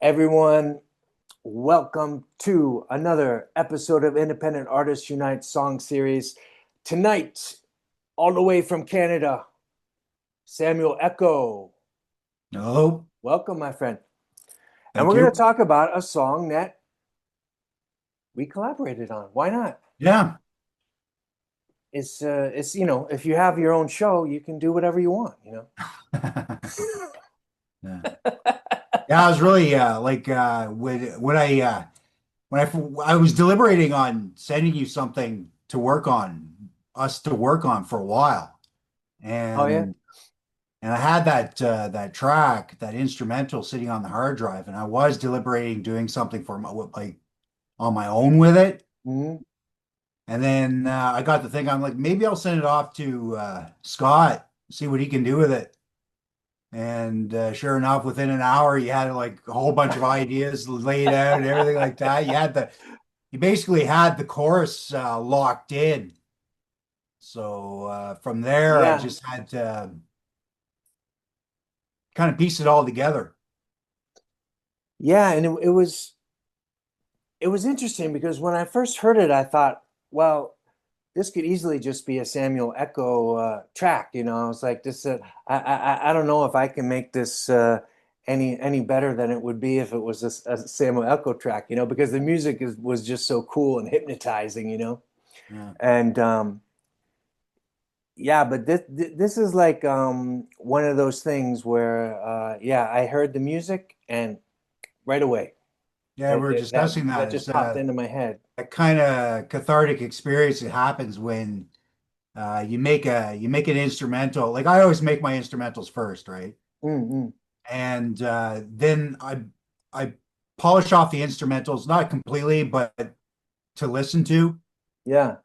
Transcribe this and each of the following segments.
Everyone, welcome to another episode of Independent Artists Unite Song Series. Tonight, all the way from Canada, Samuel Echo. Hello. Welcome, my friend. And Thank we're going to you. talk about a song that we collaborated on. Why not? Yeah. It's if you have your own show, you can do whatever you want. Yeah. Yeah, I was really when I was deliberating on sending you something to work on, us to work on for a while. Oh yeah. And I had that track, that instrumental sitting on the hard drive, and I was deliberating doing something for like on my own with it. Mhm. And then I got to think, I'm like, maybe I'll send it off to Scott, see what he can do with it. And sure enough, within an hour, you had like a whole bunch of ideas laid out and everything like that. You basically had the chorus locked in. So from there, I Yeah. just had to kind of piece it all together. Yeah, and it was interesting because when I first heard it, I thought, well, this could easily just be a Samuel Echo track. I was like, this. I don't know if I can make this any better than it would be if it was a Samuel Echo track. Because the music was just so cool and hypnotizing. Yeah. And yeah, but this is like one of those things where yeah, I heard the music and right away Yeah, we it, were it, that discussing that that. just It's popped into my head. a kind of cathartic experience that happens when you make an instrumental. Like I always make my instrumentals first, right? Mm-hmm. And then I polish off the instrumentals, not completely, but to listen to, Yeah,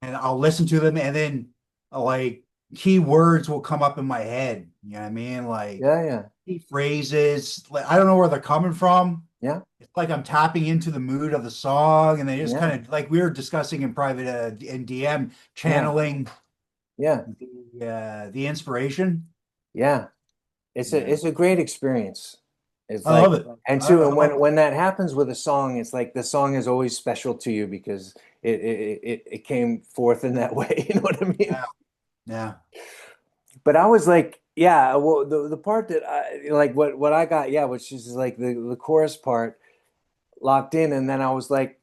and I'll listen to them, and then like key words will come up in my head. You know what I mean? Like yeah, yeah, key phrases. Like I don't know where they're coming from. yeah, It's like I'm tapping into the mood of the song, and they just yeah, kind of like we were discussing in private in DM, yeah, channeling yeah. the inspiration. Yeah, it's a Yeah, it's a great experience. It's I like, love it. and I, too, I and love it. when that happens with a song, it's like the song is always special to you because it came forth in that way. You know what I mean? Yeah, yeah. But I was like, yeah, well, the part that I like, what I got, yeah, which is like the chorus part locked in, and then I was like,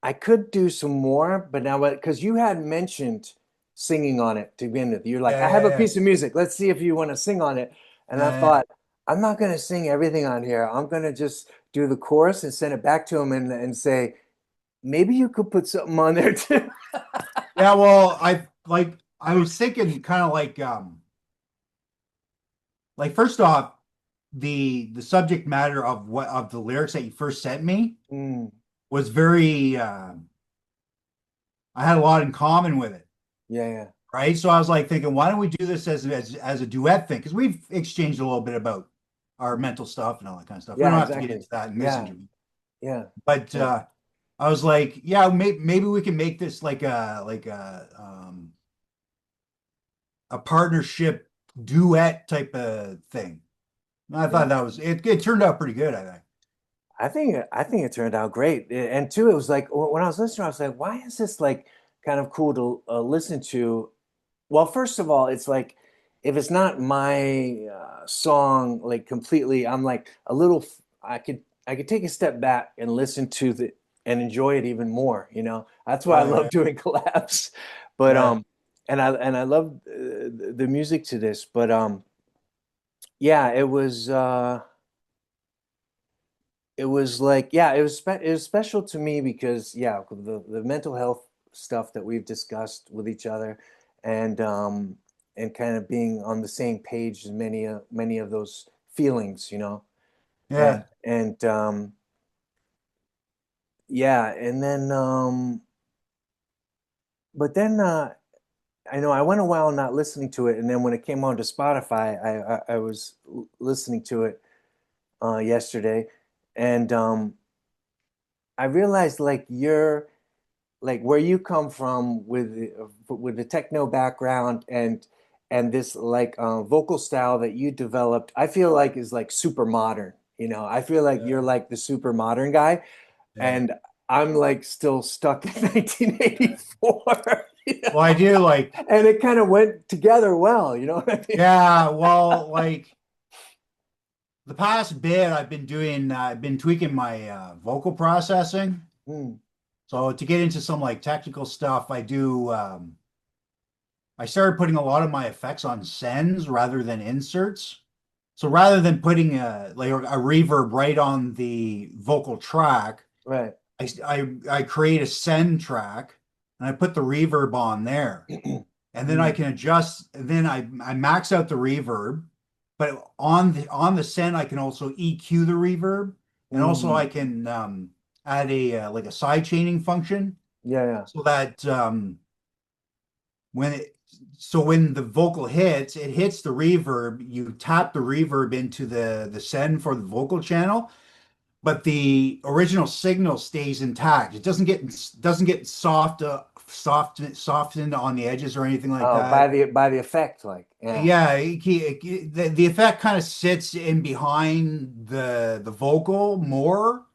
I could do some more, but now because you had mentioned singing on it to begin with, you're like, Yeah, I have yeah, a yeah. piece of music. Let's see if you want to sing on it. And I Yeah, thought, I'm not going to sing everything on here. I'm going to just do the chorus and send it back to him and say, maybe you could put something on there too. yeah. Well, I was thinking kind of like first off, the subject matter of what of the lyrics that you first sent me Mm, was very I had a lot in common with it, yeah, yeah, right? So I was like thinking, why don't we do this as a duet thing? Because we've exchanged a little bit about our mental stuff and all that kind of stuff. We yeah, don't have to get exactly. into that in this Yeah, interview. yeah, But yeah, I was like, yeah, maybe we can make this like a partnership duet type of thing. And I yeah. thought that was it. It turned out pretty good, I think. I think it turned out great. And two, it was like when I was listening, I was like, why is this like kind of cool to listen to? Well, first of all, it's like if it's not my song like completely, I'm like a little. I could take a step back and listen to the and enjoy it even more. That's why I love Yeah, doing collabs. But yeah, and I love the music to this. But yeah, it was like yeah, it was special to me because yeah, the mental health stuff that we've discussed with each other, and and kind of being on the same page as many of those feelings, and yeah, and yeah, and then but then I know I went a while not listening to it, and then when it came onto Spotify, I was listening to it yesterday, and I realized like you're like where you come from with the techno background and this like vocal style that you developed, I feel like is like super modern, I feel like you're Yeah. like the super modern guy, Yeah. and I'm like still stuck in 1984. you Well, I know? do like, And it kind of went together well, you know what I mean? yeah, well, like the past bit I've been tweaking my vocal processing. Mm, So to get into some like technical stuff, I started putting a lot of my effects on sends rather than inserts. So rather than putting a reverb right on the vocal track, right. I create a send track and I put the reverb on there. And then I Mm, can adjust, and then I max out the reverb, but on the send I can also EQ the reverb, and also I mm, can add a like a side chaining function yeah, yeah. so that when it when the vocal hits, it hits the reverb. You tap the reverb into the send for the vocal channel, but the original signal stays intact. It doesn't get softened on the edges or anything like Oh, that. by the effect, like, yeah, Yeah, the effect kind of sits in behind the vocal more.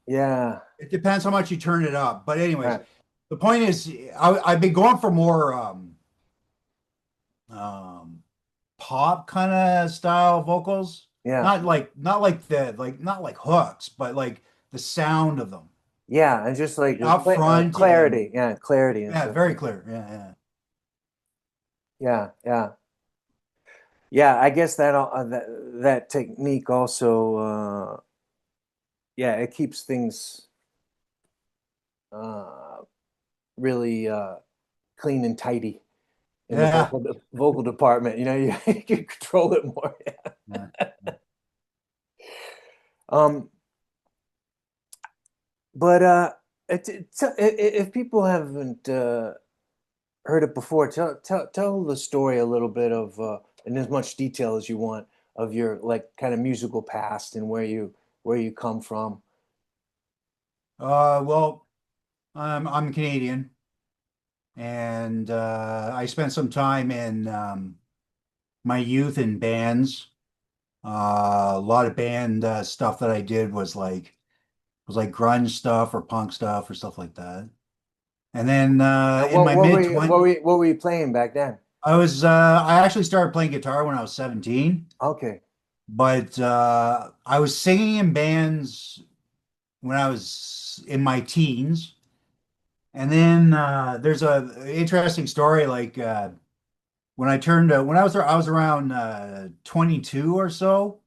yeah, It depends how much you turn it up. But anyways, right, the point is, I've been going for more um, pop kind of style vocals. yeah, Not like hooks, but like the sound of them yeah, and just like up front and clarity, yeah, clarity and yeah, stuff. very clear. Yeah, yeah. Yeah, yeah, yeah. I guess that technique also, yeah, it keeps things uh, really clean and tidy in the Yeah. vocal department. You can control it more. Yeah. Yeah. Um, but if people haven't heard it before, tell the story a little bit of in as much detail as you want of your like kind of musical past and where you come from. Well, I'm Canadian, and I spent some time in my youth in bands. A lot of band stuff that I did was like grunge stuff or punk stuff or stuff like that. And then in What my what were mid you, what 20s, were you, what were you playing back then? I actually started playing guitar when I was 17, Okay. but I was singing in bands when I was in my teens. And then there's a interesting story like when I was around 22 or so.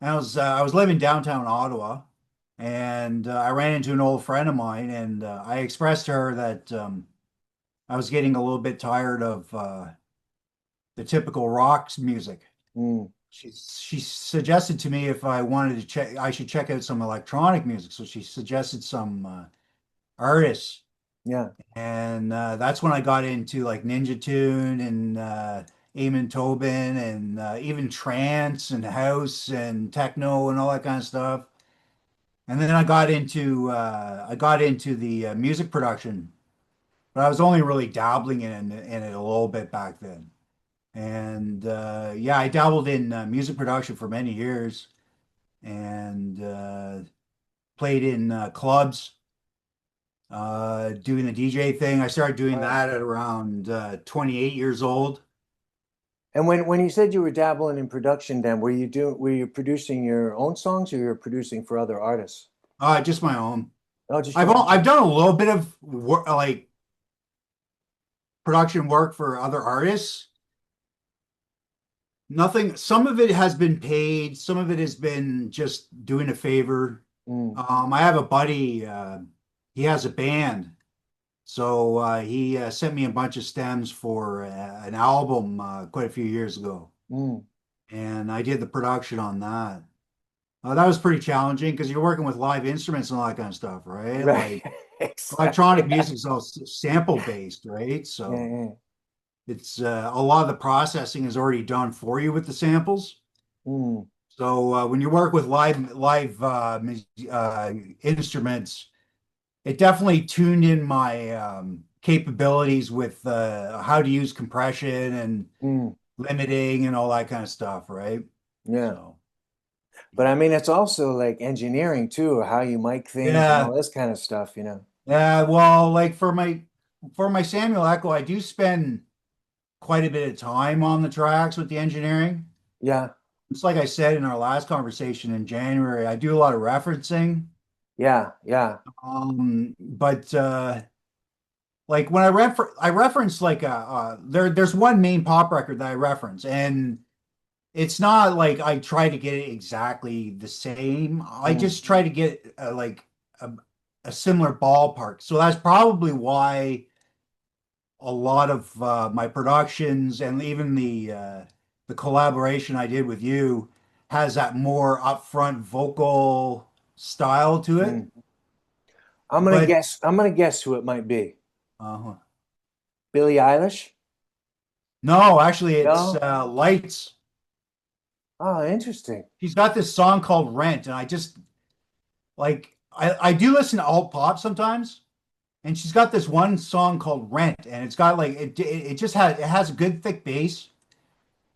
I was living downtown Ottawa, and I ran into an old friend of mine, and I expressed to her that I was getting a little bit tired of the typical rock music. Mm, She suggested to me if I wanted to I should check out some electronic music. So she suggested some artists, yeah. and that's when I got into like Ninja Tune and Eamon Tobin and even trance and house and techno and all that kind of stuff. And then I got into the music production, but I was only really dabbling in it a little bit back then. And yeah, I dabbled in music production for many years and played in clubs, doing the DJ thing. I started doing Wow. that at around 28 years old. And when you said you were dabbling in production, then were you producing your own songs or you were producing for other artists? Just my own. Oh, just your own. I've done a little bit of work, like production work for other artists. Nothing, some of it has been paid, some of it has been just doing a favor. Mm, I have a buddy, he has a band. So he sent me a bunch of stems for an album quite a few years ago. mm, And I did the production on that. That was pretty challenging because you're working with live instruments and all that kind of stuff, right? right. Like Exactly. electronic music is all sample based, right? Yeah, So yeah. it's a lot of the processing is already done for you with the samples. Mm, So when you work with live instruments, it definitely tuned in my capabilities with how to use compression and mm, limiting and all that kind of stuff, right? yeah. So. But I mean, it's also like engineering too, how you mic things and all Yeah. this kind of stuff, you know? Yeah. Well, like for my Samuel Echo, I do spend quite a bit of time on the tracks with the engineering. Yeah, It's like I said in our last conversation in January, I do a lot of referencing. yeah, yeah. But like when I reference like there's one main pop record that I reference, and it's not like I try to get it exactly the same. I Mm, just try to get like a, a similar ballpark. So that's probably why a lot of my productions and even the collaboration I did with you has that more upfront vocal style to it. mm. But I'm gonna guess who it might be. uh, Billie Eilish? no, actually, it's No? Lights. Oh, interesting. She's got this song called Rent, and I just like I do listen to alt pop sometimes, and she's got this one song called Rent, and it's got like it just has a good thick bass,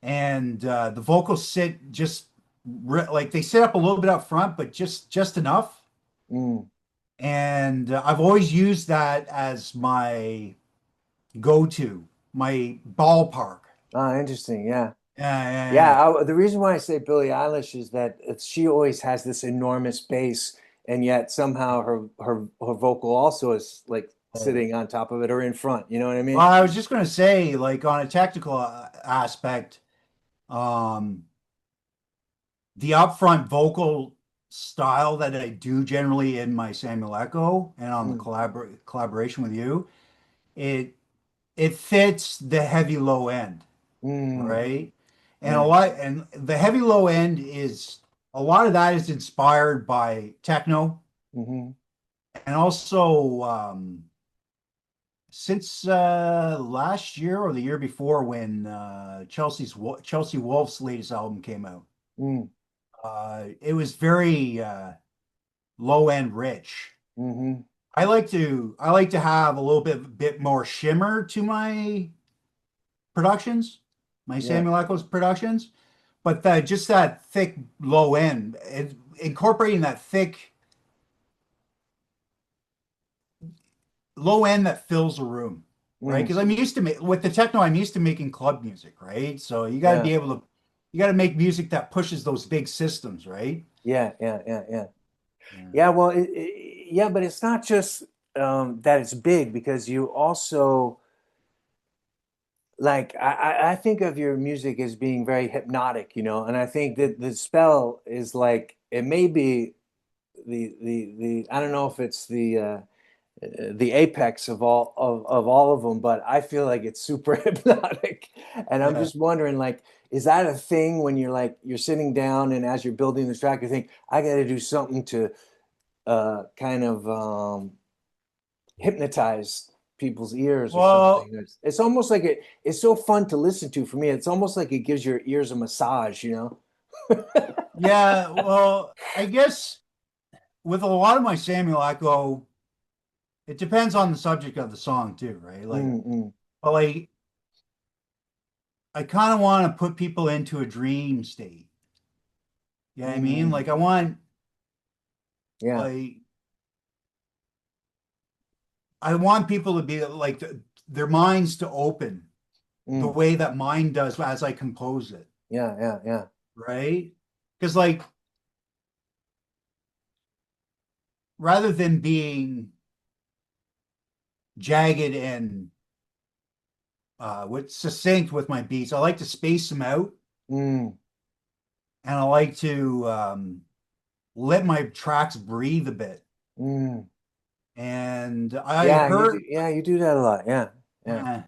and the vocals sit just like they sit up a little bit up front, but just enough. Mm. And I've always used that as my go-to, my ballpark. Oh, interesting. Yeah. Yeah, yeah, yeah. Yeah, the reason why I say Billie Eilish is that she always has this enormous bass, and yet somehow her vocal also is like Yeah. sitting on top of it or in front. You know what I Well, mean? I was just going to say, like on a technical aspect, um, the upfront vocal style that I do generally in my Samuel Echo and on the Mm, collaboration with you, it it fits the heavy low end, mm, right? And yeah. the heavy low end is a lot of that is inspired by techno Hmm. and also since last year or the year before when Chelsea Wolfe's latest album came out. Mm, It was very low end rich. hmm. I like to have a little bit more shimmer to my productions, my Yeah. Samuel Echoes productions, but just that thick low end, incorporating that thick low end that fills a room, right? Mm, Because I'm used to with the techno, I'm used to making club music, right? So you got to yeah. be able to, you got to make music that pushes those big systems, right? Yeah. Yeah. Yeah. Yeah. Yeah. Yeah. Well, yeah, but it's not just that it's big because you also like I think of your music as being very hypnotic, you know, and I think that the spell is like it may be the I don't know if it's the apex of all of them, but I feel like it's super hypnotic. And I'm Yeah. just wondering, like, is that a thing when you're like you're sitting down and as you're building this track, you think I got to do something to kind of hypnotize people's ears or something. Well, It's almost like it's so fun to listen to for me. It's almost like it gives your ears a massage, you know? yeah. Well, I guess with a lot of my Samuel Echo, it depends on the subject of the song too, right? Like, Mm-mm. but like, I kind of want to put people into a dream state. You know what I mean? Mm. Like, I want Yeah. like I want people to be like their minds to open the Mm. way that mine does as I compose it, Yeah, yeah, yeah. right? Because like rather than being jagged and with succinct with my beats, I like to space them out Mm. and I like to let my tracks breathe a bit. Mm. And I heard, Yeah, you do that a lot. Yeah. Yeah.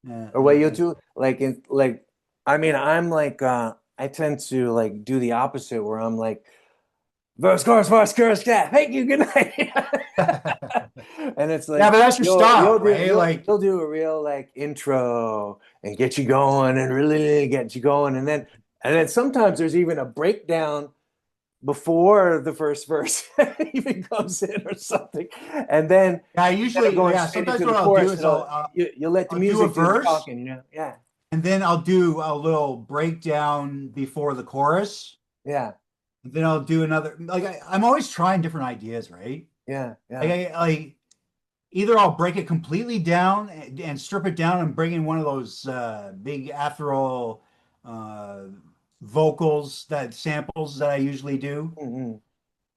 uh, uh, Or what you'll uh, do like in like I mean, I'm like I tend to like do the opposite where I'm like verse, chorus, yeah, thank you, good night. yeah, And it's but like that's your style, right? Like, you'll do a real like intro and get you going and really get you going and then sometimes there's even a breakdown before the first verse even comes in or something. And then yeah, instead of going yeah. straight Sometimes into the what I'll do chorus, is you'll let the I'll do a music do the verse talking, you know? Yeah. and then I'll do a little breakdown before the chorus. Yeah. Then I'll do another. Like I'm always trying different ideas, right? Yeah, Like yeah. like either I'll break it completely down and strip it down and bring in one of those big ethereal uh, vocals that samples that I usually do, Hmm.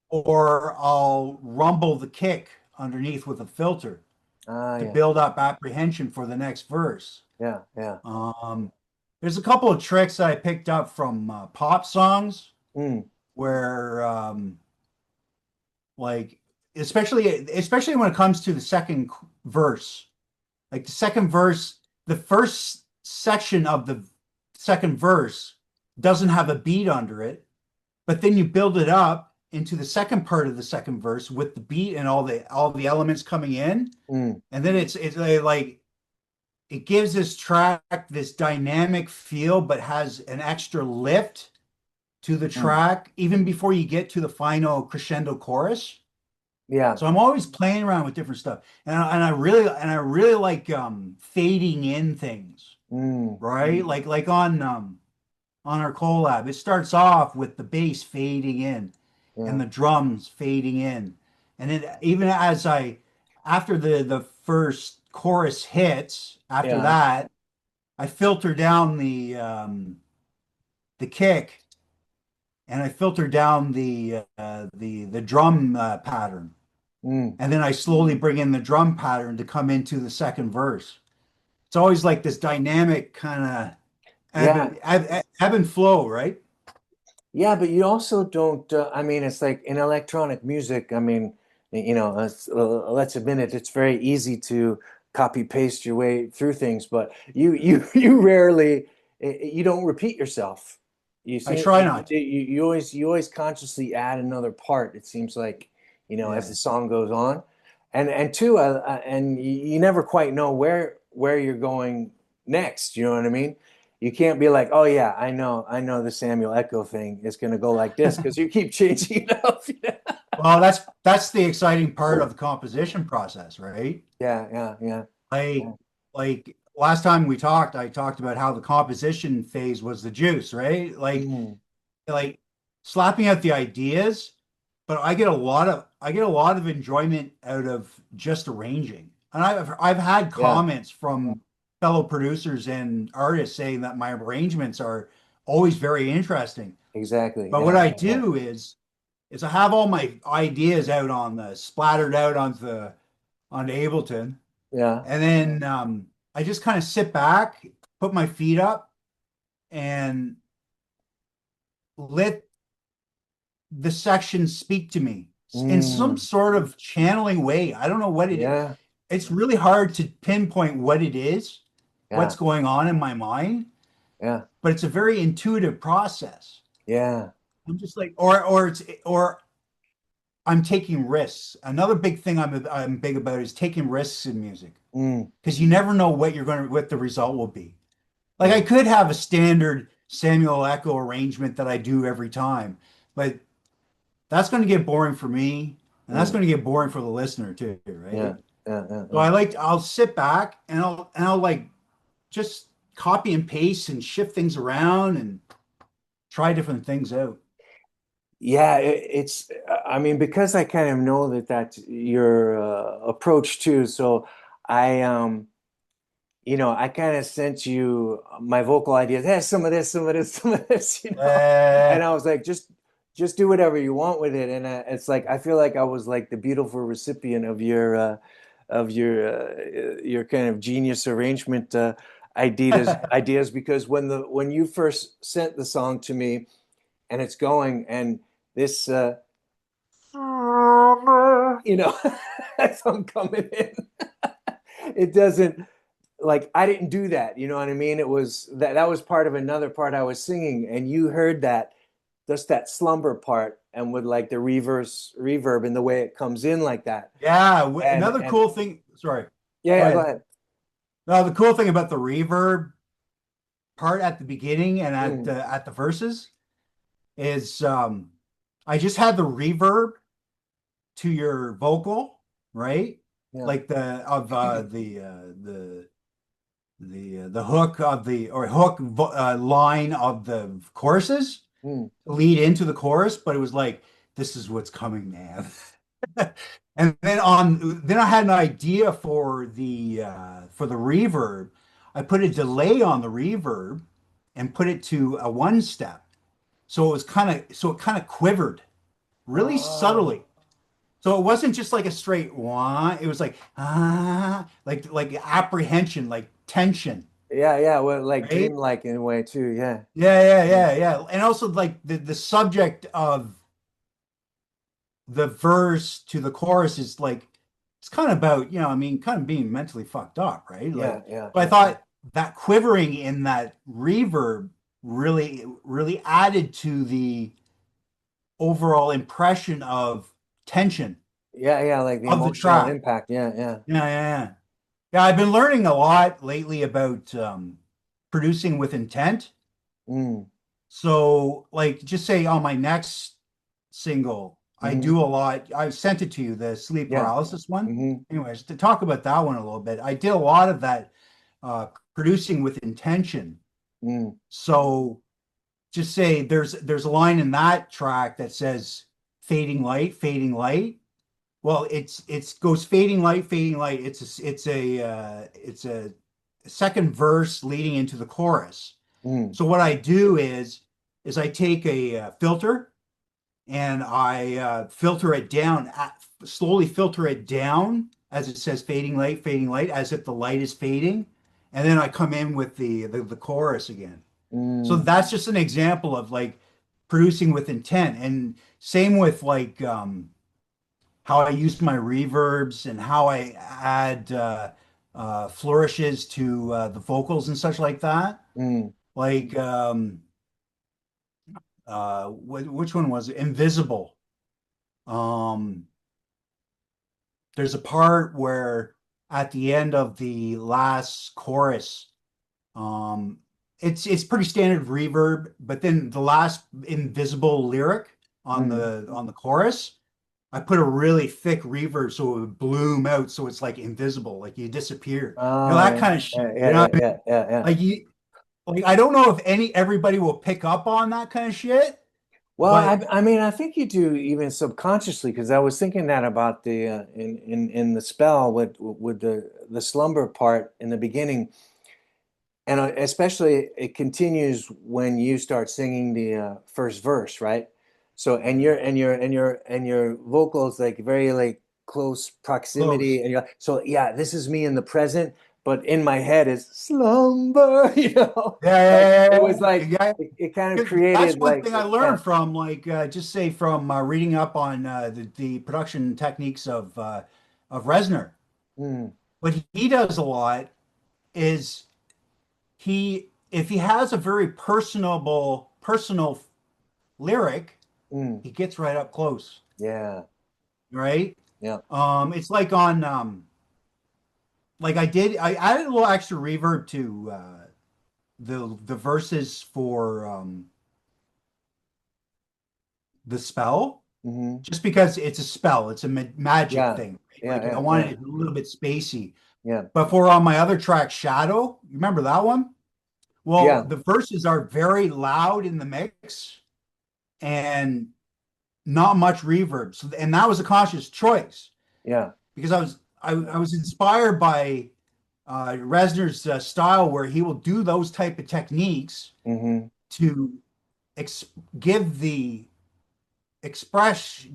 or I'll rumble the kick underneath with a filter Ah, to yeah, build up apprehension for the next verse. yeah, yeah. Um, there's a couple of tricks that I picked up from pop songs Mm, where, like, especially when it comes to the second verse, like the second verse, the first section of the second verse doesn't have a beat under it, but then you build it up into the second part of the second verse with the beat and all the elements coming in, mm, and then it's like it gives this track this dynamic feel, but has an extra lift to the mm. track even before you get to the final crescendo chorus. Yeah. So I'm always playing around with different stuff, and I really like fading in things, Mm, right? Like on our collab, it starts off with the bass fading in and yeah. the drums fading in, and then even as I after the first chorus hits, after Yeah. that, I filter down the kick and I filter down the drum pattern. Mm. And then I slowly bring in the drum pattern to come into the second verse. It's always like this dynamic kind of Yeah. ebb and flow, right? Yeah, but you also don't, I mean, it's like in electronic music, I mean, let's admit it, it's very easy to copy paste your way through things, but you rarely, you don't repeat yourself. You I see, try not to. you always consciously add another part, it seems like, as the Yeah. song goes on. And two, and you never quite know where you're going next, you know what I mean? You can't be like, oh yeah, I know the Samuel Echo thing is going to go like this because you keep changing it up. Well, that's the exciting part of the composition process, right? Yeah, yeah, yeah, Like yeah. like last time we talked, I talked about how the composition phase was the juice, right? Mm, Like slapping out the ideas, but I get a lot of enjoyment out of just arranging. And I've had yeah, comments from fellow producers and artists saying that my arrangements are always very interesting. exactly. But what Yeah, I yeah, yeah, do is I have all my ideas out on the splattered out on Ableton, yeah. and then I just kind of sit back, put my feet up, and let the sections speak to me in some Mm, sort of channeling way. I don't know what it is. yeah, It's really hard to pinpoint what it is, what's yeah, going on in my mind, yeah, but it's a very intuitive process. yeah. I'm just like, or I'm taking risks. Another big thing I'm big about is taking risks in music Mm, because you never know what the result will be. Like I yeah, could have a standard Samuel Echo arrangement that I do every time, but that's going to get boring for me, and that's mm, going to get boring for the listener too, yeah, right? yeah, yeah, So yeah. I'll sit back and I'll like just copy and paste and shift things around and try different things out. Yeah, it's, I mean, because I kind of know that that's your approach too. So I, I kind of sent you my vocal ideas. Hey, some of this, some of this, some of this. Uh, And I was like, just do whatever you want with it. And it's like I feel like I was like the beautiful recipient of your kind of genius arrangement ideas because when you first sent the song to me and it's going and this as I'm coming in, it doesn't like I didn't do that. You know what I mean? It was that was part of another part I was singing, and you heard that just that slumber part, and with like the reverse reverb and the way it comes in like that. yeah, And another cool thing. Sorry, yeah, go yeah, go ahead. ahead. No, the cool thing about the reverb part at the beginning and Mm, at the verses is I just had the reverb to your vocal, right? yeah, Like the hook of the or hook line of the choruses, Mm. lead into the chorus, but it was like, this is what's coming, man. And then I had an idea for the reverb. I put a delay on the reverb and put it to a one step. So it kind of quivered really Oh, subtly. So it wasn't just like a straight one. It was like like apprehension, like tension, yeah, yeah. Well, like right? dreamlike in a way too. Yeah. Yeah. And also like the subject of the verse to the chorus is like it's kind of about, I mean, kind of being mentally fucked up, right? Yeah, Like, yeah, but I yeah. thought that quivering in that reverb really added to the overall impression of tension Yeah, yeah, like the of the emotional track. impact. Yeah, yeah. Yeah. Yeah, I've been learning a lot lately about producing with intent. Mm, So, like, just say on my next single, I hmm. do a lot. I sent it to you, the sleep Yeah. paralysis one. Hmm. Anyways, to talk about that one a little bit, I did a lot of that producing with intention. Mm, So, just say there's a line in that track that says fading light, fading light. Well, it's goes fading light, fading light. It's a second verse leading into the chorus. mm. So what I do is I take a filter and I filter it down, slowly filter it down as it says fading light, as if the light is fading, and then I come in with the chorus again. So Mm, that's just an example of like producing with intent, and same with like how I use my reverbs and how I add flourishes to the vocals and such like that. mm. Like which one was it? Invisible. Um, there's a part where at the end of the last chorus, um, it's pretty standard reverb, but then the last invisible lyric Mm. on the chorus, I put a really thick reverb so it would bloom out, so it's like invisible, like you disappear. Oh, That yeah, kind of shit. yeah, yeah, yeah, yeah, yeah, yeah. Like you like I don't know if everybody will pick up on that kind of shit, Well, but I mean, I think you do even subconsciously because I was thinking that about the in the spell with the slumber part in the beginning, and especially it continues when you start singing the first verse, right? So and your vocals like very like close proximity, close. and you're so yeah, this is me in the present, but in my head is slumber, like it was like Yeah. it kind of 'Cause that's created one like thing I yeah. learned from like just say from reading up on the production techniques of Resner. Mm, What he does a lot is he if he has a very personal lyric, mm, he gets right up close, yeah, right? yeah. It's like on like I added a little extra reverb to the verses for the spell Hmm. just because it's a spell, it's a magic Yeah, thing, right? yeah, Like I yeah, wanted yeah, it a little bit spacey. yeah, But for on my other track, Shadow, you remember that one? Well, yeah, the verses are very loud in the mix and not much reverb. So, and that was a conscious choice yeah. because I was inspired by Resner's style where he will do those type of techniques Hmm. to ex give the express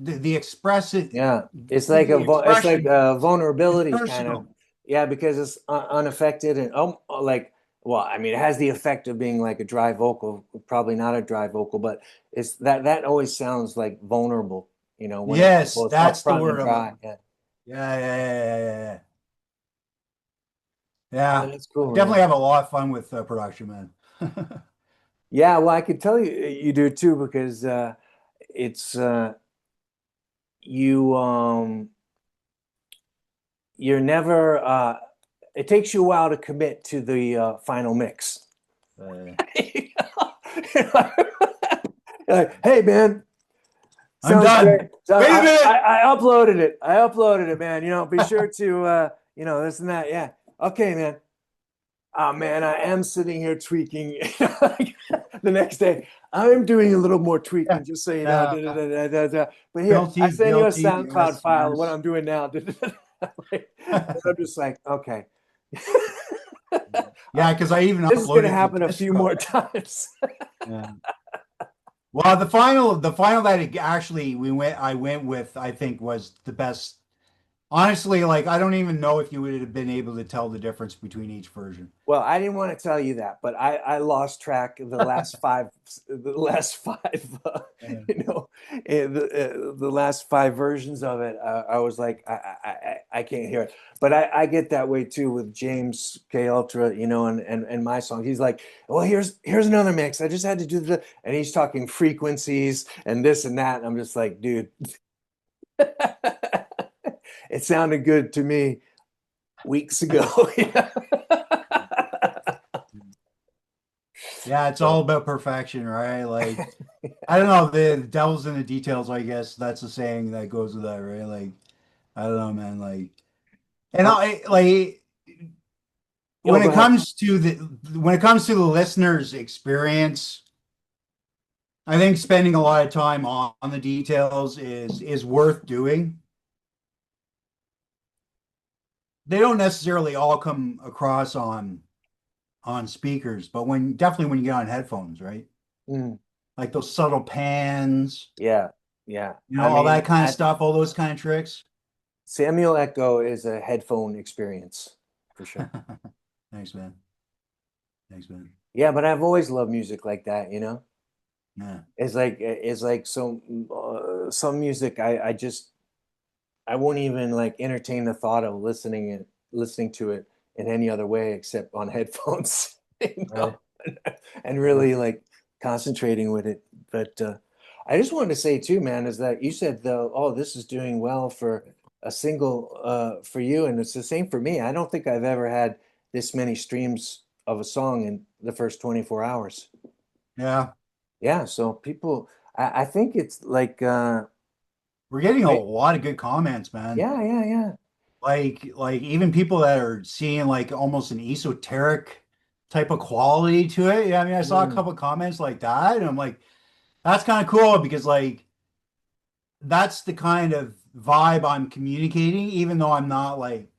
it Yeah, it's like the it's like expression a is vulnerability kind of, personal. yeah, because it's unaffected and like, well, I mean, it has the effect of being like a dry vocal, probably not a dry vocal, but it's that always sounds like vulnerable, when it's Yes, both that's the upfront and word I'm dry. looking Yeah. for. Yeah. Oh, Yeah, that's I cool. Yeah. definitely have a lot of fun with production, man. Yeah, well, I could tell you you do too because it's you you're never it takes you a while to commit to the final mix. Uh, Like, hey man, I'm sounds great. done. So Wait a minute. I uploaded it. I uploaded it, man. Be sure to this and that. Yeah. Okay, man. Oh man, I am sitting here tweaking the next day. I'm doing a little more Yeah, tweaking, just so you know. Da, da, yeah. da, da, da, da. But here, I Guilty, send you a guilty. SoundCloud Yes, file of what yes. I'm doing now. Da, da, da, da. And I'm just like, okay. Yeah, because I even This is going to uploaded to happen a few Discord. more times. Yeah. Well, the final that actually I went with, I think was the best. Honestly, like I don't even know if you would have been able to tell the difference between each version. Well, I didn't want to tell you that, but I lost track of the last five, Yeah. the last five versions of it. I was like, I can't hear it, but I get that way too with James K Ultra, and my song. He's like, well, here's another mix. I just had to do and he's talking frequencies and this and that. And I'm just like, dude, it sounded good to me weeks ago. Yeah, it's So, all about perfection, right? Like I don't know, the devil's in the details, I guess. That's the saying that goes with that, right? Like I don't know, man. Like and um, I like yo, when go it ahead. comes to the listener's experience, I think spending a lot of time on the details is worth doing. They don't necessarily all come across on speakers, but when definitely when you get on headphones, right? Mm. Like those subtle pans, Yeah, yeah. I all mean, that kind of stuff, all those kind of tricks. Samuel Echo is a headphone experience for sure. Thanks, man. Thanks, man. Yeah, but I've always loved music like that. Yeah. It's like some music I won't even like entertain the thought of listening to it in any other way except on headphones, you Right. know, and Yeah. really like concentrating with it. But I just wanted to say too, man, is that you said though, oh, this is doing well for a single for you, and it's the same for me. I don't think I've ever had this many streams of a song in the first 24 hours. Yeah. Yeah, so people, I think it's like, We're getting a right? lot of good comments, man. Yeah, yeah, yeah. Like even people that are seeing like almost an esoteric type of quality to it. Yeah, I mean, I saw a Mm, couple comments like that, and I'm like, that's kind of cool because like that's the kind of vibe I'm communicating, even though I'm not like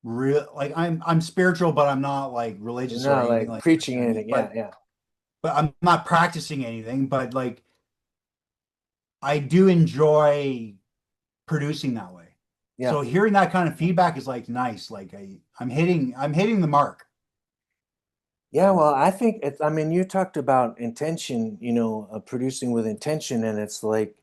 real like I'm spiritual, but I'm not like you're religious or not anything like like that. preaching You know what I mean? anything. Yeah, yeah, But I'm not practicing anything, but like I do enjoy producing that way. yeah. So hearing that kind of feedback is like nice. Like I'm hitting the mark. Yeah, well, I think I mean, you talked about intention, producing with intention, and it's like,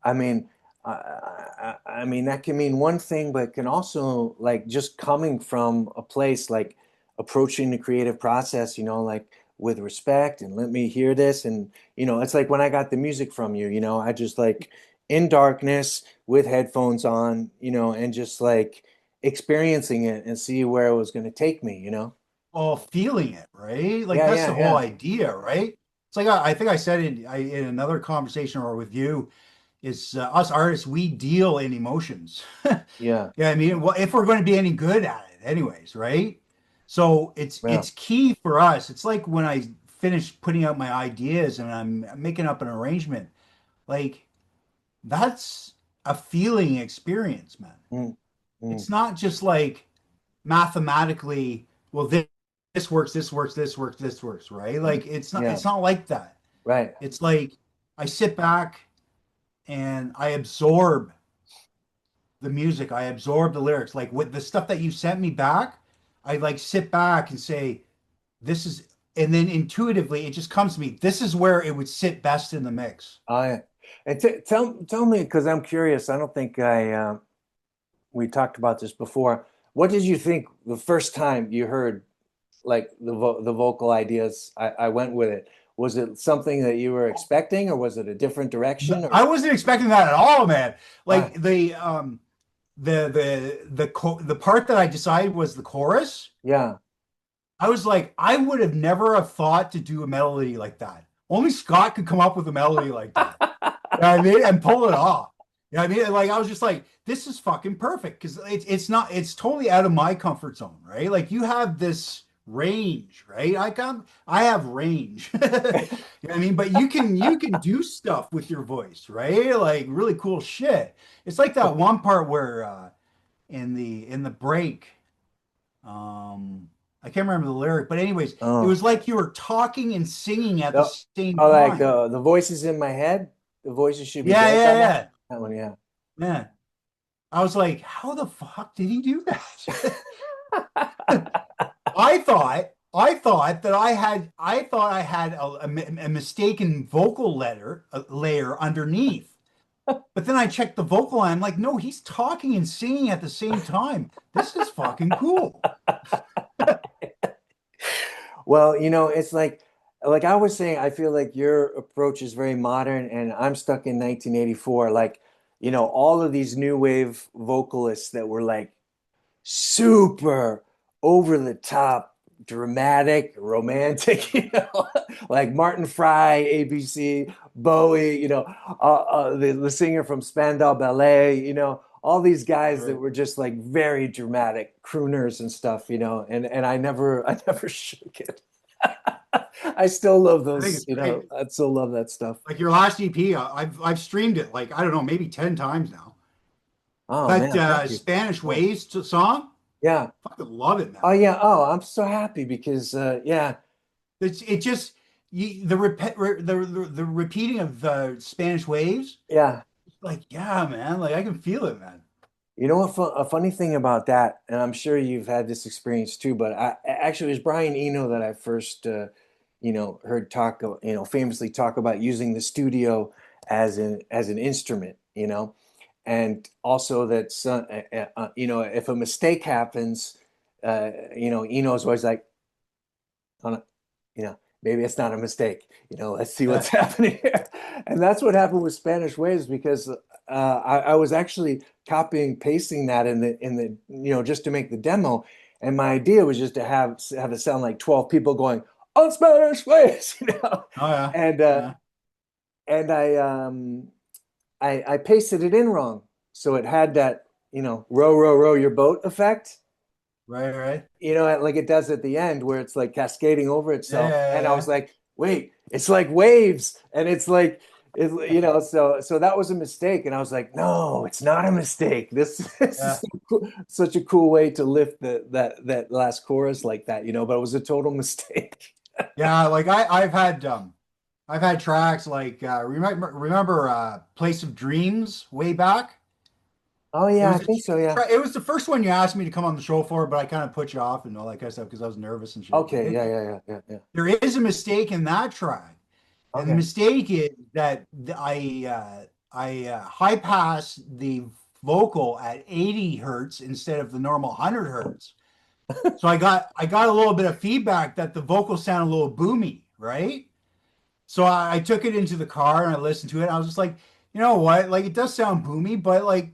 I mean, I mean, that can mean one thing, but it can also like just coming from a place like approaching the creative process, like with respect and let me hear this. And, it's like when I got the music from you, I just like in darkness with headphones on, and just like experiencing it and see where it was going to take me. All feeling it, right? Like Yeah, that's yeah, the whole yeah. idea, right? It's like I think I said in another conversation or with you, is us artists, we deal in emotions. Yeah. Yeah, I mean, well, if we're going to be any good at it, anyways, right? So Yeah. it's key for us. It's like when I finish putting out my ideas and I'm making up an arrangement, like that's a feeling experience, man. Mm, mm, It's not just like mathematically, well, this works, this works, this works, this works, right? Like yeah. it's not like that. Right. It's like I sit back and I absorb the music, I absorb the lyrics. Like with the stuff that you sent me back, I like sit back and say, this is, and then intuitively it just comes to me, this is where it would sit best in the mix. I and tell me because I'm curious. I don't think we talked about this before. What did you think the first time you heard like the vocal ideas? I went with it. Was it something that you were expecting, or was it a different direction? I Or wasn't expecting that at all, man. why? Like the part that I decided was the chorus. Yeah. I was like, I would have never have thought to do a melody like that. Only Scott could come up with a melody like that. You know what I mean? And pull it off. You know what I mean? Like I was just like, this is fucking perfect because it's totally out of my comfort zone, right? Like you have this range, right? I have range. You know what I mean? But you can do stuff with your voice, right? Like really cool shit. It's like that one part where in the break, I can't remember the lyric, but anyways, it Oh, was like you were talking and singing at the oh, same oh, like time. the voices in my head. The voices should be Yeah, dead by yeah, now. yeah. That one, yeah. Yeah. I was like, how the fuck did he do that? I thought I had a mistaken vocal layer underneath. But then I checked the vocal line. I'm like, no, he's talking and singing at the same time. This is fucking cool. Well, it's like I was saying, I feel like your approach is very modern and I'm stuck in 1984. Like, all of these new wave vocalists that were like super over the top, dramatic, romantic, like Martin Fry, ABC, Bowie, the singer from Spandau Ballet, all these guys that Right. were just like very dramatic crooners and stuff, and I never shook it. I still love I think those, it's great. I still love that stuff. Like your last EP, I've streamed it like I don't know, maybe 10 times now. Oh That man, thank you. Spanish Yeah. Waves song, Yeah. fucking love it, Oh man. yeah. Oh, I'm so happy because yeah. It just the repeating of the Spanish Waves, Yeah. like yeah, man, like I can feel it, man. You know what? A funny thing about that, and I'm sure you've had this experience too, but actually, it was Brian Eno that I first, heard talk, famously talk about using the studio as an instrument, and also that if a mistake happens, Eno's always like, on a, maybe it's not a mistake. Let's see what's Yeah, happening here. And that's what happened with Spanish Waves because I was actually copying, pasting that just to make the demo. And my idea was just to have it sound like 12 people going on Spanish Waves, oh yeah, and uh, yeah, and I pasted it in wrong, so it had that row row row your boat effect, right, right, like it does at the end where it's like cascading over yeah, itself. And I was yeah, like, wait, it's like waves. And it's like, so that was a mistake. And I was like, no, it's not a mistake. This, this is yeah, so cool, such a cool way to lift that last chorus like that, but it was a total mistake. yeah. Like I've had tracks like remember Place of Dreams way back. Oh It yeah, I was a think so. cheap Yeah. track. It was the first one you asked me to come on the show for, but I kind of put you off and all that kind of stuff because I was nervous and shit. But Okay. Yeah. Yeah. Yeah. Yeah. Yeah. there is a mistake in that track, and the Okay. mistake is that I high pass the vocal at 80 hertz instead of the normal 100 hertz. So I got a little bit of feedback that the vocal sounded a little boomy, right? So I took it into the car and I listened to it. I was just like, you know what? Like it does sound boomy, but like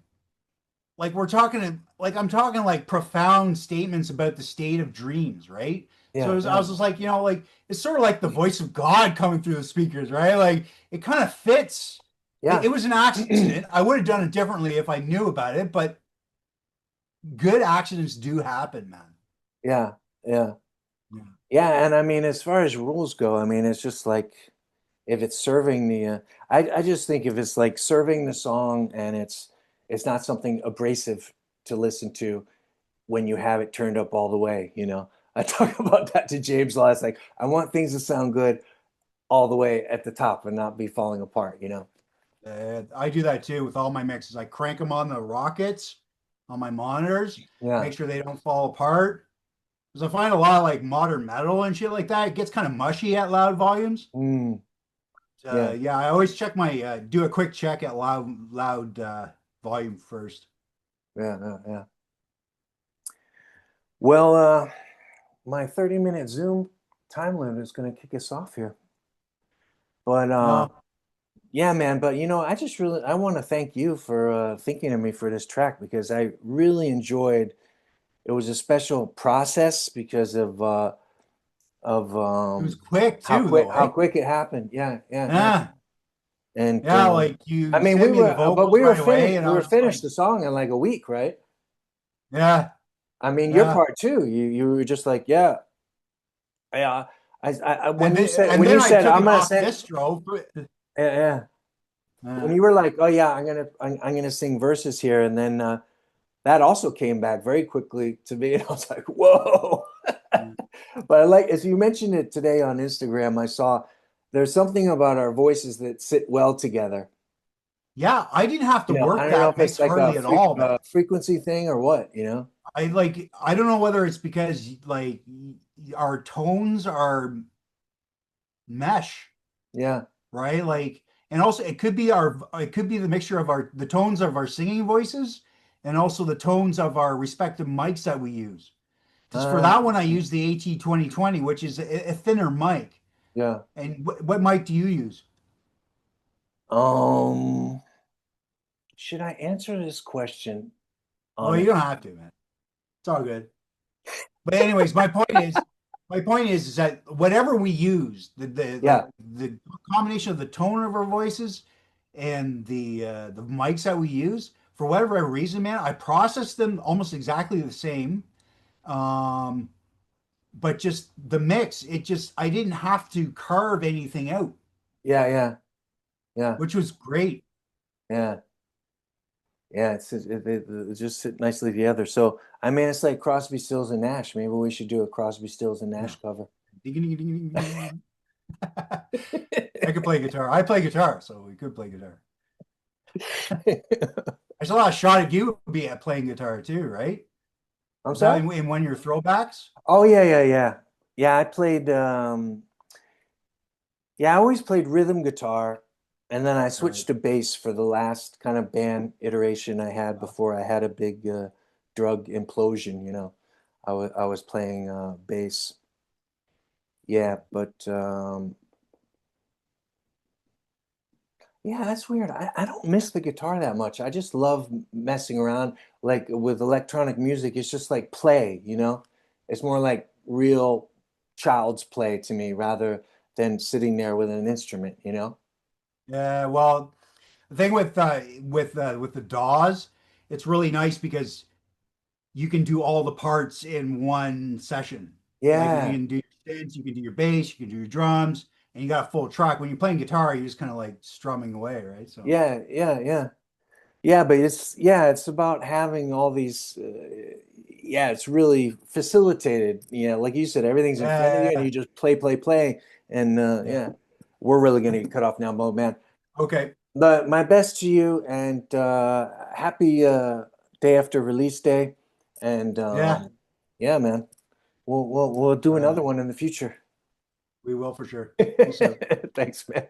we're talking like I'm talking like profound statements about the state of dreams, right? So Yeah. I Yeah. was just like, like it's sort of like the voice of God coming through the speakers, right? Like it kind of fits. It, Yeah. it was an accident. I would have done it differently if I knew about it, but good accidents do happen, man. Yeah. Yeah. Yeah. Yeah. And I mean, as far as rules go, I mean, it's just like, if it's serving I just think if it's like serving the song and it's not something abrasive to listen to when you have it turned up all the way, I talk about that to James last, like I want things to sound good all the way at the top and not be falling apart. I do that too with all my mixes. I crank them on the rockets on my monitors, Yeah. make sure they don't fall apart. Because I find a lot of like modern metal and shit like that, it gets kind of mushy at loud volumes. Mm, yeah. Yeah, I always check my do a quick check at loud volume first. Yeah. Yeah. Yeah. Well, my 30-minute Zoom time limit is going to kick us off here, but No, yeah, man, but I want to thank you for thinking of me for this track because I really enjoyed. It was a special process because of it was quick how too, quick though, how eh? quick it happened. Yeah, yeah, yeah. Yeah, And yeah. Like I you mean, sent me the but vocals we were right finished. away, and We I were was just finished like, the song in like a week, right? yeah, I mean, your yeah, part too. You were just like, yeah. Yeah, And when you then, said and when then you I said took I'm it gonna off sing, distro. yeah, yeah. When Uh, you were like, oh yeah, I'm gonna sing verses here, and then that also came back very quickly to me, and I was like, whoa. But I like, as you mentioned it today on Instagram, I saw there's something about our voices that sit well together. yeah, I didn't have to I work don't know that if it's mix like hardly at all, man. frequency thing or what, you know? I don't know whether it's because like our tones are mesh, Yeah. right? Like, and also it could be the mixture of the tones of our singing voices and also the tones of our respective mics that we use. Because for Uh, that one, I use the AT 2020, which is a thinner mic. yeah. And what mic do you use? Um, should I answer this question Oh, on you it? don't have to, man. It's all good. But anyways, my point is that whatever we use, Yeah. the combination of the tone of our voices and the mics that we use, for whatever reason, man, I process them almost exactly the same. Um, but just the mix, it just I didn't have to carve anything out, Yeah, yeah, yeah, which was great. yeah. Yeah, it just sit nicely together. So, I mean, it's like Crosby, Stills, and Nash. Maybe we should do a Crosby, Stills, and Yeah. Nash cover. I could play guitar. I play guitar, so we could play guitar. I saw a shot at you be at playing guitar too, right? I'm Was that sorry? in one of your throwbacks? Oh yeah, yeah, yeah. Yeah, I played yeah, I always played rhythm guitar, and then I Right. switched to bass for the last kind of band iteration I had before I had a big drug implosion, you know. I was playing bass. Yeah, but yeah, that's weird. I don't miss the guitar that much. I just love messing around like with electronic music. It's just like play, you know? It's more like real child's play to me rather than sitting there with an instrument, you know? Yeah, well, the thing with the DAWs, it's really nice because you can do all the parts in one session. Like you Yeah. can do your synths, you can do your bass, you can do your drums, and you got a full track. When you're playing guitar, you're just kind of like strumming away, right? So Yeah, yeah, yeah. Yeah, but it's about having all these yeah, it's really facilitated. Yeah, like you said, everything's in front of you and yeah, you just play, play, play. And yeah. yeah, we're really gonna get cut off now, Mo, man. Okay. But my best to you and happy day after release day. And Yeah. yeah, man, we'll do Right another on. one in the future. We will for sure. Peace out. Thanks, man.